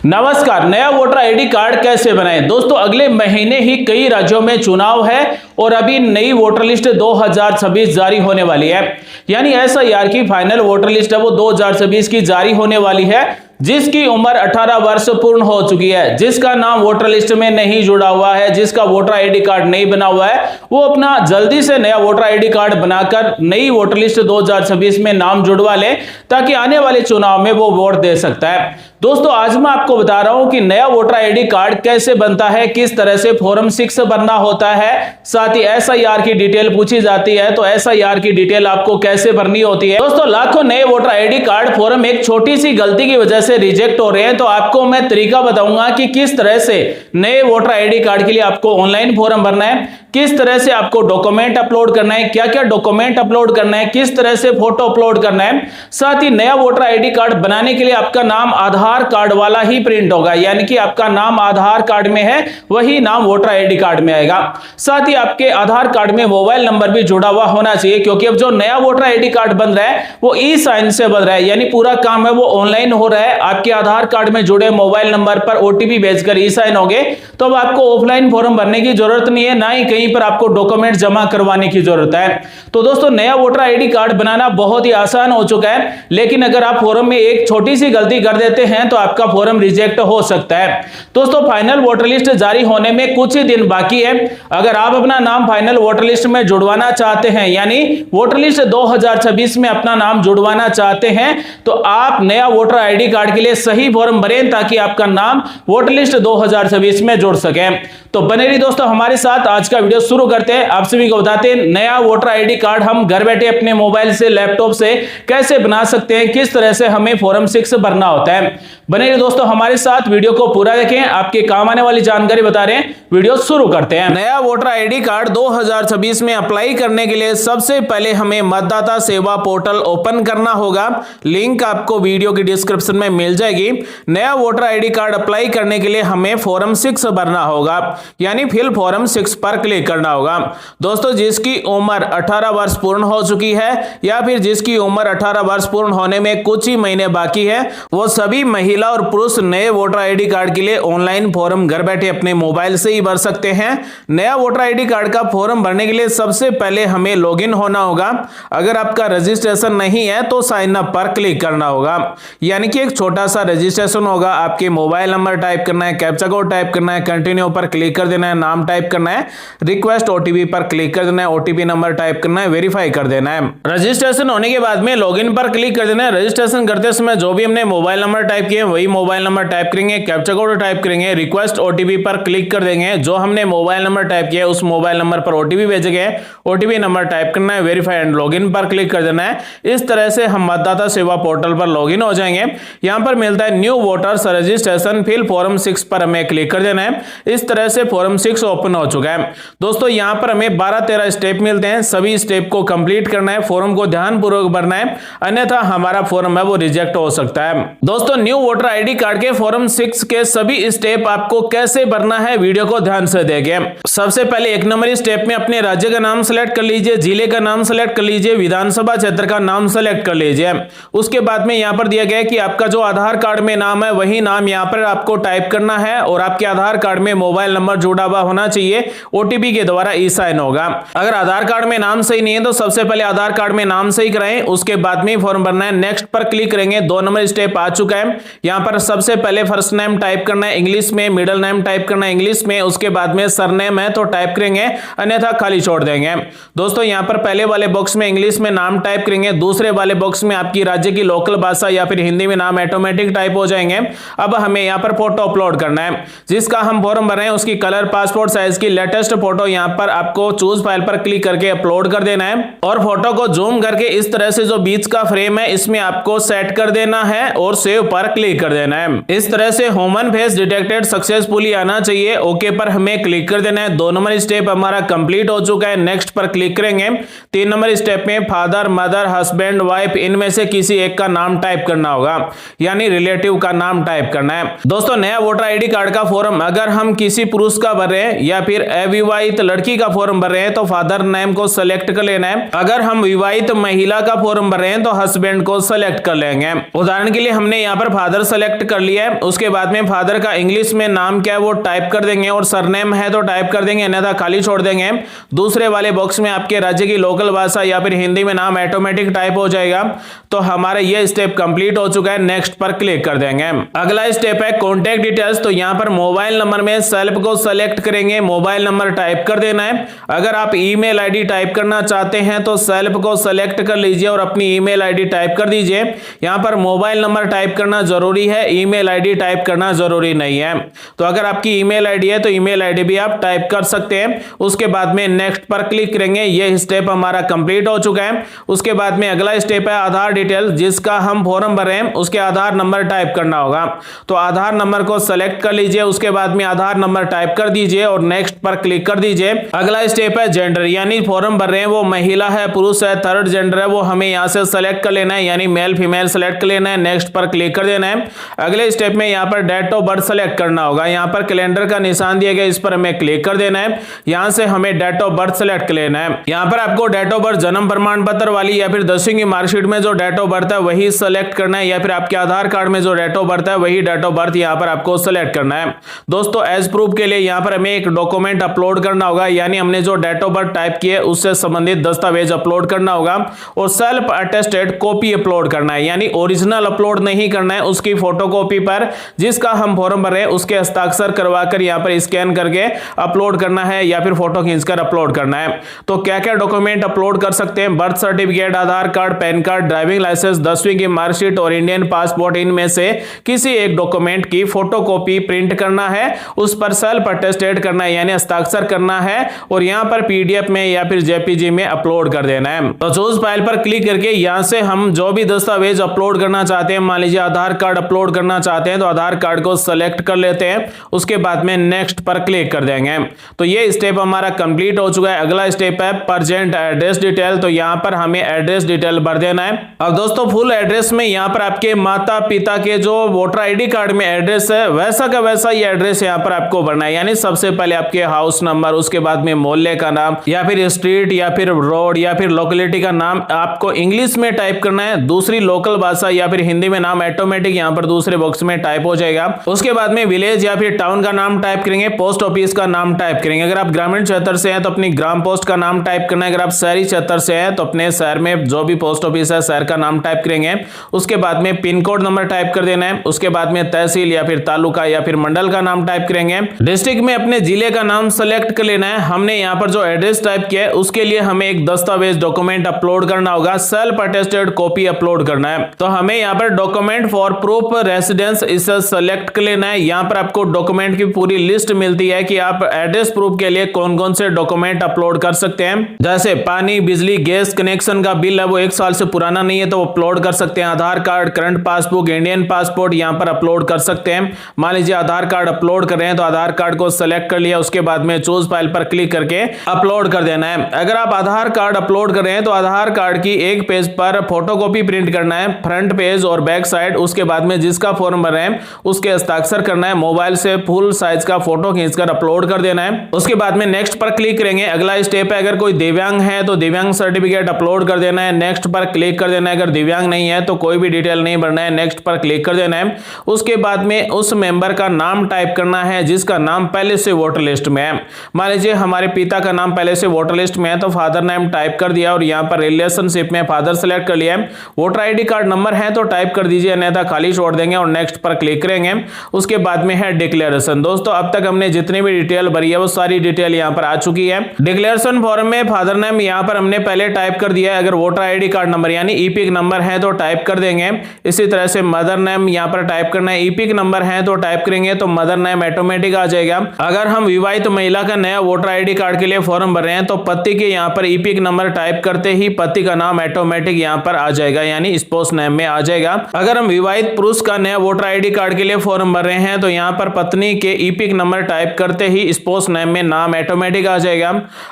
नमस्कार। नया voter ID card कैसे बनाएं? दोस्तों, अगले महीने ही कई राज्यों में चुनाव है और अभी नई वोटर लिस्ट 2026 जारी होने वाली है। यानी एसआईआर की फाइनल वोटर लिस्ट है वो 2026 की जारी होने वाली है। जिसकी उम्र 18 वर्ष पूर्ण हो चुकी है, जिसका नाम वोटर लिस्ट में नहीं जुड़ा हुआ है, जिसका वोटर आईडी कार्ड नहीं बना हुआ है, वो अपना जल्दी से नया वोटर आईडी कार्ड बनाकर नई वोटर लिस्ट 2026 में नाम जुड़वा ले, ताकि आने वाले चुनाव में वो वोट दे सकता है। दोस्तों, आज मैं आपको बता रहा हूं कि नया वोटर आईडी कार्ड कैसे बनता है, किस तरह से फॉर्म 6 भरना होता है, साथ ही एसआईआर की डिटेल पूछी जाती है तो एसआईआर की डिटेल आपको कैसे भरनी होती है। दोस्तों, लाखों नए वोटर आईडी कार्ड फॉर्म एक छोटी सी गलती की वजह से रिजेक्ट हो रहे हैं, तो आपको मैं तरीका बताऊंगा कि किस तरह से नए वोटर आईडी कार्ड के लिए आपको ऑनलाइन फॉर्म भरना है, किस तरह से आपको डॉक्यूमेंट अपलोड करना है, क्या क्या डॉक्यूमेंट अपलोड करना है, किस तरह से फोटो अपलोड करना है। साथ ही नया वोटर आईडी कार्ड बनाने के लिए आपका नाम आधार कार्ड वाला ही प्रिंट होगा, यानी कि आपका नाम आधार कार्ड में है वही नाम वोटर आईडी कार्ड में आएगा। साथ ही आपके आधार कार्ड में मोबाइल नंबर भी जुड़ा हुआ होना चाहिए, क्योंकि अब जो नया वोटर आईडी कार्ड बन रहा है वो ई साइन से बन रहा है, यानी पूरा काम है वो ऑनलाइन हो रहा है। आपके आधार कार्ड में जुड़े मोबाइल नंबर पर ओटीपी भेजकर ई साइन होंगे, तो अब आपको ऑफलाइन फॉर्म भरने की जरूरत नहीं है, ना ही कहीं पर आपको डॉक्यूमेंट जमा करवाने की जरूरत है। तो दोस्तों, नया वोटर आईडी कार्ड बनाना बहुत ही आसान हो चुका है, लेकिन अगर आप फॉर्म में एक छोटी सी गलती कर देते हैं तो आपका फॉर्म रिजेक्ट हो सकता है। दोस्तों, फाइनल वोटर लिस्ट जारी होने में कुछ ही दिन बाकी है। अगर आप अपना नाम फाइनल वोटर लिस्ट में जुड़वाना चाहते हैं, यानी वोटर लिस्ट 2026 में अपना नाम जुड़वाना चाहते हैं, तो आप नया वोटर आईडी कार्ड के लिए सही फॉर्म भरें, ताकि आपका नाम वोटर लिस्ट 2026 में जुड़ सके। तो बने रहिए दोस्तों हमारे साथ। आज का वीडियो शुरू करते हैं। आप सभी को बताते हैं नया वोटर आईडी कार्ड हम घर बैठे अपने मोबाइल से, लैपटॉप से कैसे बना सकते हैं, किस तरह से हमें फॉर्म 6 भरना होता है। बने रहिए दोस्तों हमारे साथ, वीडियो को पूरा देखें, आपके काम आने वाली जानकारी बता रहे हैं। वीडियो शुरू करते हैं। नया वोटर आईडी कार्ड 2026 में अप्लाई करने के लिए सबसे पहले हमें मतदाता सेवा पोर्टल ओपन करना होगा। लिंक आपको वीडियो की डिस्क्रिप्शन में मिल जाएगी। नया वोटर आईडी कार्ड अप्लाई करने के लिए हमें फॉर्म 6 भरना होगा, यानी फिल फॉर्म 6 पर क्लिक करना होगा। दोस्तों, जिसकी उम्र 18 वर्ष पूर्ण हो चुकी है या फिर जिसकी उम्र 18 वर्ष पूर्ण होने में कुछ ही महीने बाकी है, वो सभी महिला और पुरुष नए वोटर आईडी कार्ड के लिए ऑनलाइन फॉर्म घर बैठे अपने मोबाइल से ही भर सकते हैं। नया वोटर आईडी कार्ड का फॉर्म भरने के लिए सबसे पहले हमें लॉगिन होना होगा। अगर आपका रजिस्ट्रेशन नहीं है तो साइन अप पर क्लिक करना होगा, यानी कि एक छोटा सा रजिस्ट्रेशन होगा। आपके मोबाइल नंबर टाइप करना है, कैप्चा कोड टाइप करना है, कंटिन्यू पर क्लिक कर देना है, नाम टाइप करना है, रिक्वेस्ट ओटीपी पर क्लिक कर देना है, ओटीपी नंबर टाइप करना है, वेरीफाई कर देना है। रजिस्ट्रेशन होने के बाद में लॉगिन पर क्लिक कर देना है। रजिस्ट्रेशन करते समय जो भी हमने मोबाइल नंबर टाइप किए वही मोबाइल नंबर टाइप करेंगे, कैप्चा कोड टाइप करेंगे, रिक्वेस्ट ओटीपी पर क्लिक कर देंगे। जो हमने मोबाइल नंबर टाइप किया उस मोबाइल नंबर पर ओटीपी भेजेंगे, ओटीपी नंबर टाइप करना है, वेरीफाई एंड लॉगिन पर क्लिक कर देना है। इस तरह से हम मतदाता सेवा पोर्टल पर लॉगिन हो जाएंगे। यहां पर मिलता है new voters registration, fill form 6 पर हमें क्लिक कर देना है। इस तरह से फॉर्म 6 ओपन हो चुका है। दोस्तों, यहां पर हमें 12-13 स्टेप मिलते हैं। सभी स्टेप को कंप्लीट करना है, फॉर्म को ध्यानपूर्वक भरना है, अन्यथा हमारा फॉर्म है वो रिजेक्ट हो सकता है। दोस्तों, न्यू वोटर आईडी कार्ड के फॉर्म 6 के सभी स्टेप आपको कैसे भरना है, वीडियो को ध्यान से देखें। सबसे पहले 1 नंबर स्टेप में अपने राज्य का नाम सेलेक्ट कर लीजिए, जिले का नाम सेलेक्ट कर लीजिए, विधानसभा क्षेत्र का नाम सेलेक्ट कर लीजिए। उसके बाद में यहां पर दिया गया है कि आपका जो आधार कार्ड में नाम है वही नाम यहां पर आपको टाइप करना है, और आपके आधार कार्ड में मोबाइल नंबर जुड़ा हुआ होना चाहिए, ओटीपी के द्वारा ई साइन होगा। अगर आधार कार्ड में नाम सही नहीं है तो सबसे पहले आधार कार्ड में नाम सही कराएं, उसके बाद में फॉर्म भरना है। नेक्स्ट पर क्लिक करेंगे। 2 नंबर स्टेप आ चुका है। यहां पर सबसे पहले फर्स्ट नेम टाइप करना है इंग्लिश में, मिडिल नेम टाइप करना है इंग्लिश में, उसके बाद में सरनेम है तो टाइप करेंगे, अन्यथा खाली छोड़ देंगे। दोस्तों, यहां पर पहले वाले बॉक्स में इंग्लिश में नाम टाइप करेंगे, दूसरे वाले बॉक्स में आपकी राज्य की लोकल भाषा या फिर हिंदी में नाम ऑटोमेटिक टाइप हो जाएंगे। अब हमें यहां पर फोटो अपलोड करना है, जिसका हम फॉर्म भर रहे हैं उसकी कलर पासपोर्ट साइज की लेटेस्ट फोटो यहां पर आपको चूज फाइल पर क्लिक करके अपलोड कर देना है, और फोटो को जूम करके इस तरह से जो बीच का फ्रेम है इसमें आपको सेट कर देना है और सेव पर क्लिक कर देना है। इस तरह से ह्यूमन फेस डिटेक्टेड सक्सेसफुली आना चाहिए। ओके पर हमें क्लिक कर देना है। 2 नंबर स्टेप हमारा कंप्लीट हो चुका है। नेक्स्ट पर क्लिक करेंगे। 3 नंबर स्टेप में फादर, मदर, हस्बैंड, वाइफ, इनमें से किसी एक का नाम टाइप करना होगा, यानी रिलेटिव का नाम टाइप करना है। दोस्तों, नया वोटर आईडी कार्ड का फॉर्म अगर हम किसी पुरुष का भर रहे हैं या फिर अविवाहित लड़की का फॉर्म भर रहे हैं तो फादर नेम को सेलेक्ट कर लेना है। अगर हम विवाहित महिला का फॉर्म भर रहे हैं तो हस्बैंड को सेलेक्ट कर लेंगे। उदाहरण के लिए हमने यहाँ पर फादर सेलेक्ट कर लिया है। उसके बाद में फादर का इंग्लिश में नाम क्या है वो टाइप कर देंगे और सरनेम है तो टाइप कर देंगे, अन्यथा खाली छोड़ देंगे। दूसरे वाले बॉक्स में आपके राज्य की लोकल भाषा या फिर हिंदी में नाम ऑटोमेटिक टाइप हो जाएगा। तो हमारा ये स्टेप कंप्लीट हो चुका है, नेक्स्ट पर क्लिक कर देंगे। अगला स्टेप है कॉन्टैक्ट डिटेल्स। तो यहां पर मोबाइल नंबर में सेल्फ को सेलेक्ट करेंगे, मोबाइल नंबर टाइप कर देना है। अगर आप ईमेल आईडी टाइप करना चाहते हैं तो सेल्फ को सेलेक्ट कर लीजिए और अपनी ईमेल आईडी टाइप कर दीजिए। यहां पर मोबाइल नंबर टाइप करना जरूरी है, ईमेल आईडी टाइप करना जरूरी नहीं है। तो अगर आपकी ईमेल आईडी है तो ईमेल आईडी भी आप टाइप कर सकते हैं। उसके बाद में नेक्स्ट पर क्लिक करेंगे। यह स्टेप हमारा कंप्लीट हो चुका है। उसके बाद में अगला स्टेप है आधार डिटेल। जिसका हम फॉर्म भर रहे हैं उसके आधार नंबर टाइप करना होगा। तो आधार नंबर को सेलेक्ट कर लीजिए, उसके बाद में आधार नंबर टाइप कर दीजिए और नेक्स्ट पर क्लिक कर दीजिए। अगला स्टेप है जेंडर, यानी फॉर्म भर रहे हैं वो महिला है, पुरुष है, थर्ड जेंडर है, वो हमें यहां से सेलेक्ट कर लेना है, यानी मेल फीमेल सेलेक्ट कर लेना है। नेक्स्ट पर क्लिक कर देना है। अगले स्टेप में यहां पर डेट ऑफ बर्थ सेलेक्ट करना होगा। यहां पर कैलेंडर का निशान दिया गया, इस पर हमें क्लिक कर देना है। यहां से हमें डेट ऑफ बर्थ सेलेक्ट कर लेना है। यहां पर आपको डेट ऑफ बर्थ जन्म प्रमाण पत्र वाली या फिर 10वीं की मार्कशीट में जो डेट ऑफ बर्थ है वही सेलेक्ट करना है, या फिर आपके आधार कार्ड में जो डेट ऑफ बर्थ है वही डेट ऑफ बर्थ यहां पर आपको सेलेक्ट करना है। दोस्तों एज प्रूफ के लिए यहां पर हमें एक डॉक्यूमेंट अपलोड करना होगा, यानी हमने जो डेट ऑफ बर्थ टाइप किए उससे संबंधित दस्तावेज अपलोड करना होगा और सेल्फ अटेस्टेड कॉपी अपलोड करना है, यानी ओरिजिनल अपलोड नहीं करना है, उसकी फोटोकॉपी पर जिसका हम फॉर्म भर रहे हैं उसके हस्ताक्षर करवाकर यहां पर स्कैन करके अपलोड करना है या फिर फोटो खींचकर अपलोड करना है। तो क्या क्या डॉक्यूमेंट अपलोड कर सकते हैं? Birth certificate, Aadhaar card, PAN card, driving licence, 10वीं की मार्कशीट और इंडियन पासपोर्ट, इनमें से किसी एक डॉक्यूमेंट की फोटोकॉपी प्रिंट करना है, उस पर सेल्फ अटेस्टेड करना है यानी हस्ताक्षर करना है और यहां पर पीडीएफ में या फिर जेपीजी में अपलोड कर देना है। तो चूज फाइल पर क्लिक करके यहां से हम जो भी दस्तावेज अपलोड करना चाहते हैं, मान लीजिए आधार कार्ड अपलोड करना चाहते हैं तो आधार कार्ड को सेलेक्ट कर लेते हैं। उसके बाद में नेक्स्ट पर क्लिक कर देंगे। तो ये स्टेप हमारा कंप्लीट हो चुका है। अगला स्टेप है प्रेजेंट एड्रेस डिटेल। तो यहां पर हमें एड्रेस डिटेल भर देना है। अब दोस्तों फुल एड्रेस में यहां पर आपके माता पिता के जो वोटर आईडी कार्ड में एड्रेस है वैसा का वैसा ये एड्रेस यहां पर आपको भरना है, यानी सबसे पहले आपके हाउस नंबर, उसके बाद में मोहल्ले का नाम या फिर स्ट्रीट या फिर रोड या फिर लोकेलिटी का नाम आपको इंग्लिश में टाइप करना है। दूसरी लोकल भाषा या फिर हिंदी में नाम ऑटोमेटिक यहां पर दूसरे बॉक्स में टाइप हो जाएगा। उसके बाद में विलेज या फिर टाउन का नाम टाइप करेंगे, पोस्ट ऑफिस का नाम टाइप करेंगे। अगर आप ग्रामीण क्षेत्र से हैं तो अपनी ग्राम पोस्ट का नाम टाइप करना है। अगर आप शहरी क्षेत्र से हैं तो अपने शहर में जो भी पोस्ट ऑफिस है शहर का नाम टाइप करेंगे। उसके बाद में पिन कोड नंबर टाइप कर देना है। उसके बाद में तहसील या फिर तालुका या फिर मंडल का नाम टाइप करेंगे। डिस्ट्रिक्ट में अपने जिले का नाम सेलेक्ट कर लेना है। हमने यहाँ पर जो एड्रेस टाइप किया है उसके लिए हमें एक दस्तावेज डॉक्यूमेंट अपलोड करना होगा, सेल्फ अटेस्टेड कॉपी अपलोड करना है। तो हमें यहाँ पर डॉक्यूमेंट फॉर प्रूफ रेसिडेंस इसे सेलेक्ट कर लेना है। यहाँ पर आपको डॉक्यूमेंट की पूरी लिस्ट मिलती है कि आप एड्रेस प्रूफ के लिए कौन कौन से डॉक्यूमेंट अपलोड कर सकते हैं। जैसे पानी, बिजली, गैस कनेक्शन का बिल है वो 1 साल से पुराना नहीं है तो अपलोड कर सकते हैं। Aadhaar card, current passbook, Indian passport यहाँ पर अपलोड कर सकते हैं। मान लीजिए आधार कार्ड अपलोड कर रहे हैं तो आधार कार्ड को सेलेक्ट कर लिया, उसके बाद में चूज फाइल पर क्लिक करके अपलोड कर देना है। अगर आप आधार कार्ड अपलोड कर रहे हैं तो आधार कार्ड की एक पेज पर फोटोकॉपी प्रिंट करना है, फ्रंट पेज और बैक साइड। उसके बाद में जिसका फॉर्म भर रहे हैं उसके हस्ताक्षर करना है, मोबाइल से फुल साइज का फोटो खींचकर अपलोड कर देना है। उसके बाद में नेक्स्ट पर क्लिक करेंगे। अगला स्टेप है अगर कोई दिव्यांग है तो दिव्यांग सर्टिफिकेट अपलोड कर देना है, नेक्स्ट पर क्लिक कर देना है। अगर दिव्यांग नहीं है तो कोई भी डिटेल नहीं भरना है, नेक्स्ट पर क्लिक कर देना है। उसके बाद में उस मेंबर का नाम टाइप करना है जिसका नाम पहले से वोटर लिस्ट में है। मान लीजिए हमारे पिता का नाम पहले से वोटर लिस्ट में है तो फादर नेम टाइप कर दिया और यहाँ पर रिलेशनशिप में फादर सेलेक्ट कर लिया है। वोटर आईडी कार्ड नंबर है तो टाइप कर दीजिए, अन्यथा खाली छोड़ देंगे और नेक्स्ट पर क्लिक करेंगे। उसके बाद में है डिक्लेरेशन। दोस्तों अब तक हमने जितनी भी डिटेल भरी है वो सारी डिटेल यहाँ पर आ चुकी है। डिक्लेरेशन फॉर्म में फादर नेम यहाँ पर हमने पहले टाइप कर दिया है। अगर वोटर आईडी कार्ड नंबर यानी ईपिक नंबर है तो टाइप कर देंगे। इसी तरह से मदर नेम यहाँ पर टाइप करना है, ईपिक नंबर है तो टाइप करेंगे तो मदर नेम ऑटोमेटिक आ जाएगा। अगर हम विवाहित महिला का नया वोटर आईडी कार्ड के लिए फॉर्म भर रहे हैं तो पति के यहाँ पर ईपिक नंबर टाइप करते ही पति का नाम ऑटोमेटिक यहाँ पर आ जाएगा, यानी स्पोस नेम में आ जाएगा। अगर हम विवाहित पुरुष का नया वोटर आईडी कार्ड के लिए फॉर्म भर रहे हैं तो यहाँ पर पत्नी के ईपिक नंबर टाइप करते ही स्पोस नेम में नाम ऑटोमेटिक आ जाएगा।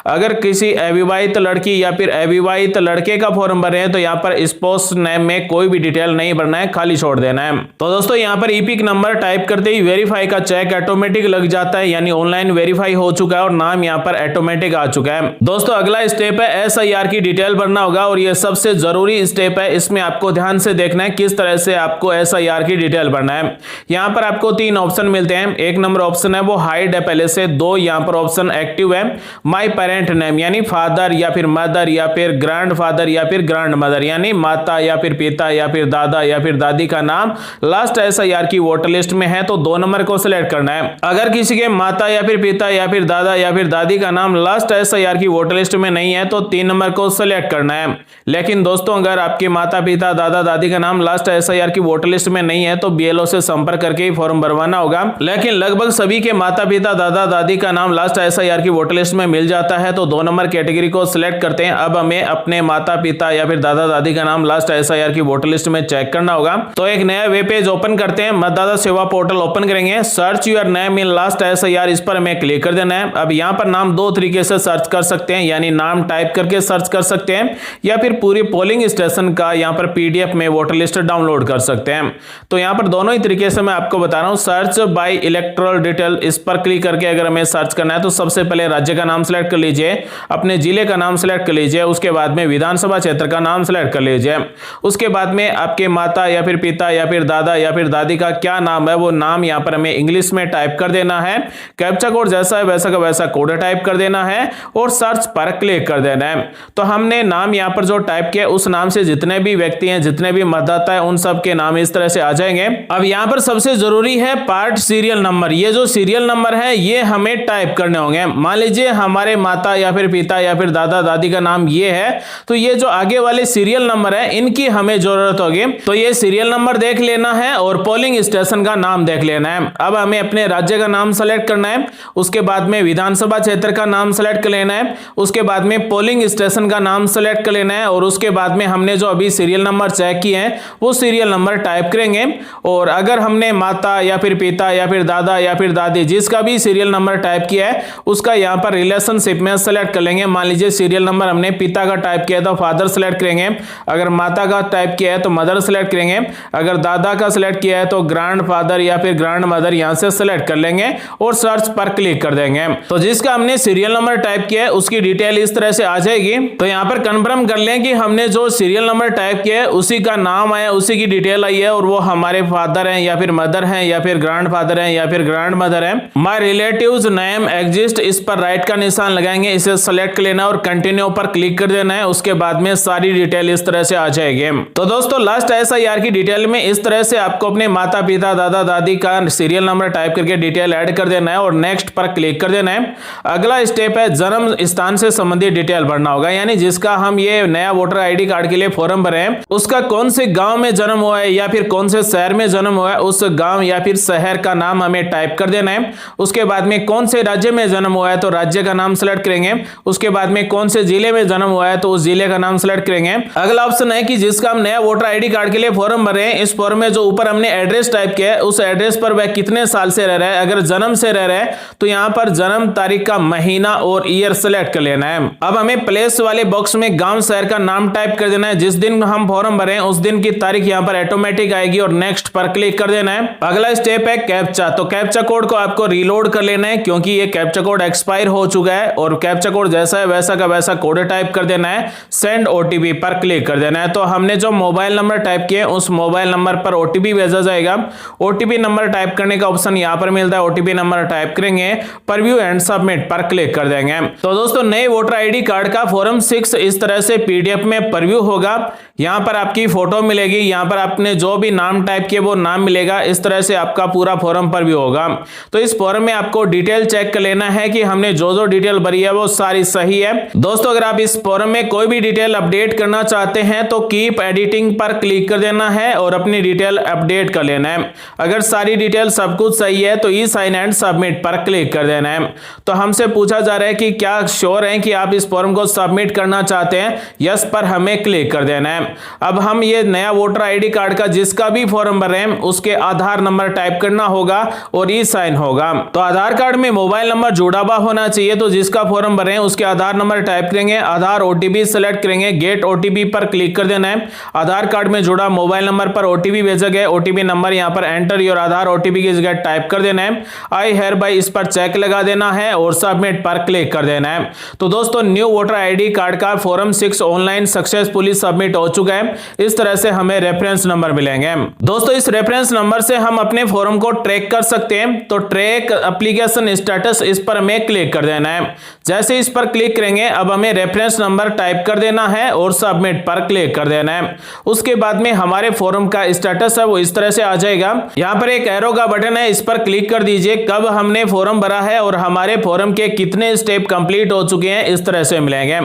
अगर किसी अविवाहित लड़की या फिर अविवाहित लड़के का फॉर्म भर रहे हैं तो यहाँ पर स्पोस नेम में कोई भी डिटेल नहीं भरना है, खाली छोड़ देना है। तो दोस्तों यहाँ पर ईपिक नंबर टाइप करते ही वेरीफाई का चेक ऑटोमेटिक लग जाता है, यानी ऑनलाइन वेरीफाई हो चुका है और नाम यहाँ पर ऑटोमेटिक आ चुका है। दोस्तों अगला स्टेप है SIR की डिटेल भरना होगा और यह सबसे जरूरी स्टेप है। इसमें आपको ध्यान से देखना है किस तरह से आपको SIR की डिटेल भरना है। यहाँ पर आपको 3 ऑप्शन मिलते हैं। 1 नंबर ऑप्शन है वो हाइड है पहले से। 2 यहाँ पर ऑप्शन एक्टिव है। माई पेरेंट नेम यानी फादर या फिर मदर या फिर ग्रैंड फादर या फिर ग्रैंड मदर यानी माता या फिर पिता या फिर दादा या फिर दादी का नाम लास्ट SIR की वोटर लिस्ट में है तो 2 नंबर को सिलेक्ट करना है। अगर किसी के माता या फिर पिता या फिर दादा या फिर दादी का नाम लास्ट SIR की वोटर लिस्ट में नहीं है तो 3 नंबर को सिलेक्ट करना है। लेकिन दोस्तों अगर आपके माता पिता दादा दादी का नाम लास्ट SIR की वोटर लिस्ट में नहीं है तो BLO से संपर्क करके ही फॉर्म भरवाना होगा। लेकिन लगभग सभी के माता पिता दादा दादी का नाम लास्ट SIR की वोटर लिस्ट में मिल जाता है तो 2 नंबर कैटेगरी को सिलेक्ट करते हैं। अब हमें अपने माता पिता या फिर दादा दादी का नाम लास्ट SIR की वोटर लिस्ट में चेक करना होगा। तो एक नया वेब पेज ओपन करते हैं। मतदाता सेवा पोर्टल ओपन करेंगे। Search your name in last SIR, इस पर हमें क्लिक कर देना है। अब यहाँ पर नाम 2 तरीके से सर्च कर सकते हैं, यानी नाम टाइप करके सर्च कर सकते हैं या फिर पूरी पोलिंग स्टेशन का यहाँ पर PDF में वोटर लिस्ट डाउनलोड कर सकते हैं। तो यहाँ पर दोनों ही तरीके से मैं आपको बता रहा हूँ। सर्च बाय इलेक्टोरल डिटेल, इस पर क्लिक करके अगर हमें सर्च करना है तो सबसे पहले राज्य का नाम सेलेक्ट कर लीजिए, अपने जिले का नाम सेलेक्ट कर लीजिए, उसके बाद में विधानसभा क्षेत्र का नाम सेलेक्ट कर लीजिए, उसके बाद में आपके माता या फिर पिता या फिर दादा या फिर दादी का क्या नाम है वो नाम यहाँ पर हमें इंग्लिश में टाइप कर देना है। कैप्चा कोड जैसा है वैसा का वैसा कोड टाइप कर देना है और सर्च पर क्लिक कर देना है। तो हमने नाम यहाँ पर जो टाइप किया उस नाम से जितने भी व्यक्ति हैं, जितने भी मतदाता है, उन सब के नाम इस तरह से आ जाएंगे। अब यहाँ पर सबसे जरूरी है पार्ट सीरियल नंबर। ये जो सीरियल नंबर है ये हमें टाइप करने होंगे। मान लीजिए हमारे माता या फिर पिता या फिर दादा दादी का नाम ये है तो ये जो आगे वाले सीरियल नंबर है इनकी हमें जरूरत होगी। तो ये सीरियल नंबर देख लेना है और पोलिंग स्टेशन का नाम देख लेना है। अब हमें अपने राज्य का नाम सेलेक्ट करना है, उसके बाद में विधानसभा क्षेत्र का नाम सेलेक्ट कर लेना है, उसके बाद में पोलिंग स्टेशन का नाम सेलेक्ट कर लेना है और उसके बाद में हमने जो अभी सीरियल नंबर चेक किए हैं वो सीरियल नंबर टाइप करेंगे। और अगर हमने माता या फिर पिता या फिर दादा या फिर दादी जिसका भी सीरियल नंबर टाइप किया है उसका यहाँ पर रिलेशनशिप में सेलेक्ट कर लेंगे। मान लीजिए सीरियल नंबर हमने पिता का टाइप किया तो फादर सेलेक्ट करेंगे, अगर माता का टाइप किया है तो मदर सेलेक्ट करेंगे, अगर दादा का सिलेक्ट किया है तो ग्रैंड फादर या फिर ग्रैंड मदर यहां से सिलेक्ट कर लेंगे और सर्च पर क्लिक कर देंगे। तो जिसका हमने सीरियल नंबर टाइप किया है उसकी डिटेल इस तरह से आ जाएगी। तो यहां पर कंफर्म कर लें कि हमने जो सीरियल नंबर टाइप किया है उसी का नाम आया, उसी की डिटेल आई है और वो हमारे फादर हैं या फिर मदर हैं या फिर ग्रैंड फादर हैं या फिर ग्रैंड मदर हैं। माय रिलेटिव्स नेम एग्जिस्ट, इस पर राइट का निशान लगाएंगे, इसे सेलेक्ट कर लेना और कंटिन्यू पर क्लिक कर देना है। उसके बाद में सारी डिटेल इस तरह से आ जाएगी। तो दोस्तों लास्ट SIR की डिटेल में इस तरह से आपको अपने माता पिता दादा दादी का सीरियल नंबर टाइप करके डिटेल ऐड कर देना है और नेक्स्ट पर क्लिक कर देना है। अगला स्टेप है जन्म स्थान से संबंधित डिटेल भरना होगा, यानी जिसका हम ये नया वोटर ID कार्ड के लिए फॉर्म भरे हैं उसका कौन से गांव में जन्म हुआ है या फिर कौन से शहर में जन्म हुआ है उस गांव या फिर शहर का नाम हमें टाइप कर देना है। उसके बाद में कौन से राज्य में जन्म हुआ है तो राज्य का नाम सेलेक्ट करेंगे। उसके बाद में कौन से जिले में जन्म हुआ है तो उस जिले का नाम सेलेक्ट करेंगे। अगला ऑप्शन है कि जिसका हम नया वोटर ID कार्ड के लिए फॉर्म भरे हैं इस फॉर्म में जो ऊपर हमने एड्रेस टाइप किया है उस एड्रेस पर वह कितने साल से रह रहा है। अगर जन्म से रह रहा है तो यहां पर जन्म तारीख का महीना और ईयर सेलेक्ट कर लेना है। अब हमें प्लेस वाले बॉक्स में गांव शहर का नाम टाइप कर देना है। जिस दिन हम फॉर्म भरे हैं उस दिन की तारीख यहां पर ऑटोमेटिक आएगी और नेक्स्ट पर क्लिक कर देना है। अगला स्टेप है कैप्चा। तो कैप्चा कोड को आपको रीलोड कर लेना है क्योंकि ये कैप्चा कोड एक्सपायर हो चुका है और कैप्चा कोड जैसा है वैसा का वैसा कोड टाइप कर देना है। सेंड OTP पर क्लिक कर देना है। तो हमने जो मोबाइल नंबर टाइप किए उस मोबाइल नंबर पर OTP भेजा जाएगा। OTP नंबर टाइप करने का ऑप्शन यहां पर मिलता है। OTP नंबर टाइप करेंगे, परव्यू एंड सबमिट पर क्लिक कर देंगे। तो दोस्तों नए वोटर ID कार्ड का फॉर्म 6 इस तरह से PDF में परव्यू होगा। यहां पर आपकी फोटो मिलेगी, यहां पर आपने जो भी नाम टाइप किए वो नाम मिलेगा। इस तरह से आपका पूरा फॉर्म परव्यू होगा। तो इस फॉर्म में आपको डिटेल चेक कर लेना है कि हमने जो डिटेल भरी है वो सारी सही है। दोस्तों अगर आप इस फॉर्म में कोई भी डिटेल अपडेट करना चाहते हैं तो कीप एडिटिंग पर क्लिक कर देना है और अपनी डिटेल अपडेट कर लेना है। अगर सारी डिटेल सब कुछ सही है तो ई-साइन एंड सबमिट पर क्लिक कर देना है। तो हमसे पूछा जा रहा है कि क्या श्योर है कि आप इस फॉर्म को सबमिट करना चाहते हैं, यस पर हमें क्लिक कर देना है। अब हम ये नया वोटर ID कार्ड का जिसका भी फॉर्म भर रहे हैं उसके आधार नंबर टाइप करना होगा और ई-साइन होगा। तो आधार कार्ड में मोबाइल नंबर जुड़ा हुआ होना चाहिए। तो जिसका फॉर्म भर रहे हैं उसके आधार नंबर टाइप करेंगे, आधार OTP सेलेक्ट करेंगे, गेट OTP पर क्लिक कर देना है। आधार कार्ड में जुड़ा मोबाइल नंबर पर OTP भेजा गया, OTP नंबर यहां पर एंटर योर आधार OTP की जगह टाइप कर देना है। आई हेयर बाय इस पर चेक लगा देना है और सबमिट पर क्लिक कर देना है। तो दोस्तों न्यू वोटर ID कार्ड का फॉर्म 6 ऑनलाइन सक्सेसफुली सबमिट हो चुका है। इस तरह से हमें रेफरेंस नंबर मिलेगा। मिलेंगे। दोस्तों इस रेफरेंस नंबर से हम अपने फॉर्म को ट्रैक कर सकते हैं। तो ट्रैक एप्लीकेशन स्टेटस, इस पर हमें क्लिक कर देना है। जैसे इस पर क्लिक करेंगे अब हमें रेफरेंस नंबर टाइप कर देना है और सबमिट पर क्लिक कर देना है। उसके बाद में हमारे फॉर्म का स्टेटस है वो इस तरह से आ जाएगा। यहाँ पर एक एरो का बटन है, इस पर क्लिक कर दीजिए। कब हमने फॉर्म भरा है और हमारे फॉर्म के कितने स्टेप कंप्लीट हो चुके हैं इस तरह से मिलेंगे।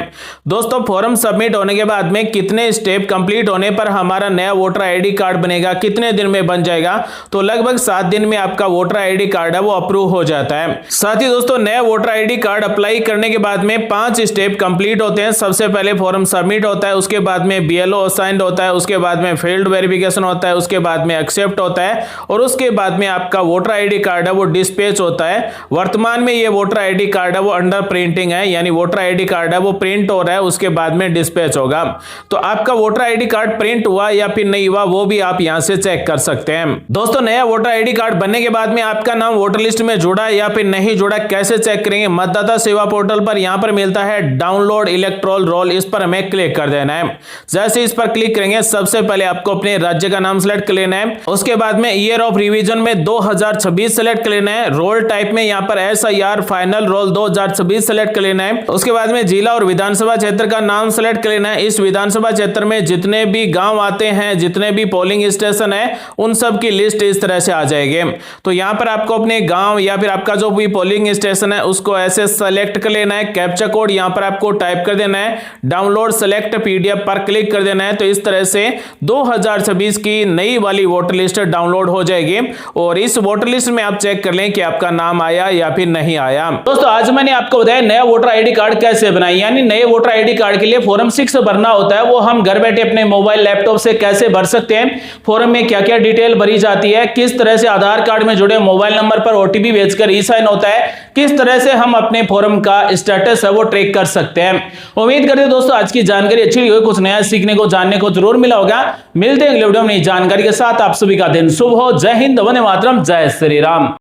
दोस्तों फॉर्म सबमिट होने के बाद में कितने स्टेप कंप्लीट होने पर हमारा नया वोटर आईडी कार्ड बनेगा, कितने दिन में बन जाएगा, तो लगभग 7 दिन में आपका वोटर आईडी कार्ड है वो अप्रूव हो जाता है। साथ ही दोस्तों नया वोटर आईडी कार्ड अप्लाई करने के बाद में 5 स्टेप कंप्लीट होते हैं। सबसे पहले फॉर्म सबमिट होता है, उसके बाद में BLO असाइंड होता है, उसके बाद में फील्ड वेरिफिकेशन होता है, उसके बाद में एक्सेप्ट होता है और उसके बाद में आपका वोटर आईडी कार्ड है वो डिस्पैच होता है। वर्तमान में ये वोटर आईडी कार्ड है वो अंडर प्रिंटिंग है, यानी वोटर आईडी कार्ड है वो प्रिंट हो रहा है, उसके बाद में डिस्पैच होगा। तो आपका वोटर आईडी कार्ड प्रिंट हुआ या फिर नहीं हुआ वो भी आप यहां से चेक कर सकते हैं। दोस्तों नया वोटर आईडी कार्ड बनने के बाद में आपका नाम वोटर लिस्ट में जुड़ा या फिर नहीं जुड़ा कैसे चेक करेंगे? मतदाता सेवा पोर्टल पर यहां पर मिलता है डाउनलोड इलेक्टोरल रोल, इस पर हमें क्लिक कर देना है। जैसे इस पर क्लिक करेंगे सबसे पहले आपको अपने राज्य का नाम सेलेक्ट कर लेना है। उसके बाद में ईयर ऑफ रिवीजन में 2026 सेलेक्ट कर लेना है। रोल टाइप में यहां पर SIR फाइनल रोल 2026 सेलेक्ट कर लेना है। उसके बाद में जिला और विधानसभा क्षेत्र का नाम सेलेक्ट कर लेना है। इस विधानसभा क्षेत्र में जितने भी गांव आते हैं, जितने भी पोलिंग स्टेशन है, उन सब की लिस्ट इस तरह से आ जाएगी। तो यहां पर आपको अपने गांव या फिर आपका जो भी पोलिंग स्टेशन है उसको ऐसे सेलेक्ट कर लेना है। कैप्चा कोड यहां पर आपको टाइप कर देना है, डाउनलोड सेलेक्ट PDF पर क्लिक कर देना है। तो इस तरह से 2026 की नई वाली वोटर लिस्ट डाउनलोड हो जाएगी और इस वोटर लिस्ट में आप चेक कर लें कि आपका नाम आया या फिर नहीं आया। दोस्तों आज मैंने आपको बताया नया वोटर आईडी कार्ड कैसे बनाए, यानी नए वोटर आईडी कार्ड के लिए फॉर्म 6 भरना होता है, वो हम घर बैठे अपने मोबाइल लैपटॉप से कैसे भर सकते हैं, फॉर्म में क्या क्या डिटेल भरी जाती है, किस तरह से आधार कार्ड में जुड़े मोबाइल नंबर पर OTP भेजकर ई-साइन होता है, किस तरह से हम अपने फॉर्म का स्टेटस है वो ट्रैक कर सकते हैं। उम्मीद करते हैं दोस्तों आज की जानकारी अच्छी लगी, कुछ नया सीखने को जानने को जरूर मिला होगा। मिलते हैं अगले वीडियो में नई जानकारी के साथ। आप सभी का दिन शुभ हो। जय हिंद, वंदे मातरम, जय श्री राम।